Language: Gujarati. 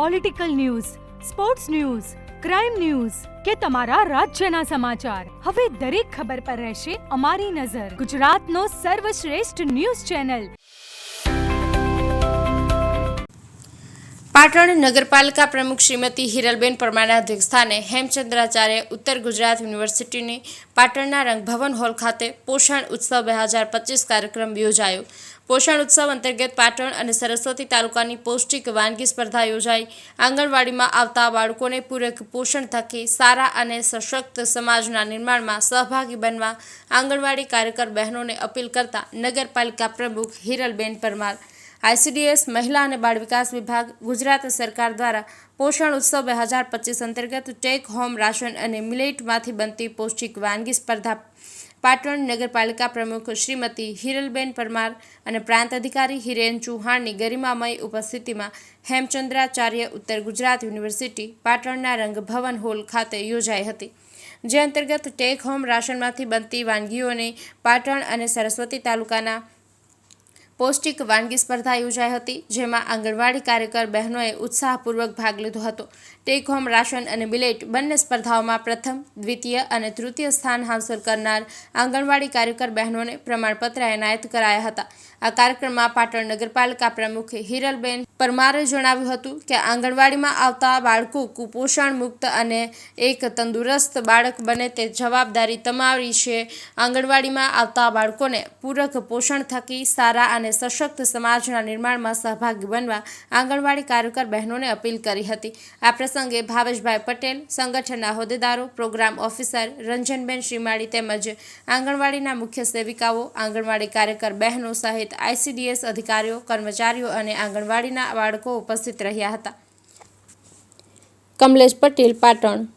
Political news, sports news, crime news કે તમારા રાજ્યના સમાચાર, હવે દરેક ખબર પર રહેશે અમારી નજર. ગુજરાતનો સર્વશ્રેષ્ઠ ન્યૂઝ ચેનલ. પાટણ નગરપાલિકા પ્રમુખ શ્રીમતી હિરલબેન પરમારના અધ્યક્ષસ્થાને હેમચંદ્રાચાર્ય ઉત્તર ગુજરાત યુનિવર્સિટીની પાટણના રંગભવન હોલ ખાતે પોષણ ઉત્સવ 2025 કાર્યક્રમ યોજાયો. પોષણ ઉત્સવ અંતર્ગત પાટણ અને સરસ્વતી તાલુકાની પૌષ્ટિક વાનગી સ્પર્ધા યોજાઈ. આંગણવાડીમાં આવતા બાળકોને પૂરક પોષણ થકી સારા અને સશક્ત સમાજના નિર્માણમાં સહભાગી બનવા આંગણવાડી કાર્યકર બહેનોને અપીલ કરતા નગરપાલિકા પ્રમુખ હિરલબેન પરમાર, ICDS મહિલા અને બાળ વિકાસ વિભાગ, ગુજરાત સરકાર દ્વારા પોષણ ઉત્સવ 2025 અંતર્ગત ટેક હોમ રાશન અને મિલેટમાંથી બનતી પૌષ્ટિક વાનગી સ્પર્ધા પાટણ નગરપાલિકા પ્રમુખ શ્રીમતી હિરલબેન પરમાર અને પ્રાંત અધિકારી હિરેન ચૌહાણની ગરિમામય ઉપસ્થિતિમાં હેમચંદ્રાચાર્ય ઉત્તર ગુજરાત યુનિવર્સિટી પાટણના રંગભવન હોલ ખાતે યોજાઈ હતી. જે અંતર્ગત ટેક હોમ રાશનમાંથી બનતી વાનગીઓને પાટણ અને સરસ્વતી તાલુકાના પૌષ્ટિક વાનગી સ્પર્ધા યોજાઈ હતી, જેમાં આંગણવાડી કાર્યકર બહેનોએ ઉત્સાહપૂર્વક ભાગ લીધો હતો. ટેક હોમ રાશન અને મિલેટ બંને સ્પર્ધાઓમાં પ્રથમ, દ્વિતીય અને તૃતીય સ્થાન હાંસલ કરનાર આંગણવાડી કાર્યકર બહેનોને પ્રમાણપત્ર એનાયત કરાયા હતા. આ કાર્યક્રમમાં પાટણ નગરપાલિકા પ્રમુખ હિરલબેન પરમારે જણાવ્યું હતું કે આંગણવાડીમાં આવતા બાળકો કુપોષણ મુક્ત અને એક તંદુરસ્ત બાળક બને તે જવાબદારી તમારી છે. આંગણવાડીમાં આવતા બાળકોને પૂરક પોષણ થકી સારા અને સશક્ત સમાજના નિર્માણમાં સહભાગી બનવા આંગણવાડી કાર્યકર બહેનોને અપીલ કરી હતી. આ પ્રસંગે ભાવેશભાઈ પટેલ, સંગઠનના હોદ્દેદારો, પ્રોગ્રામ ઓફિસર રંજનબેન શ્રીમાળી તેમજ આંગણવાડીના મુખ્ય સેવિકાઓ, આંગણવાડી કાર્યકર બહેનો સહિત ICDS અધિકારીઓ, કર્મચારીઓ અને આંગણવાડીના બાળકો ઉપસ્થિત રહ્યા હતા. કમલેશ પટેલ, પાટણ.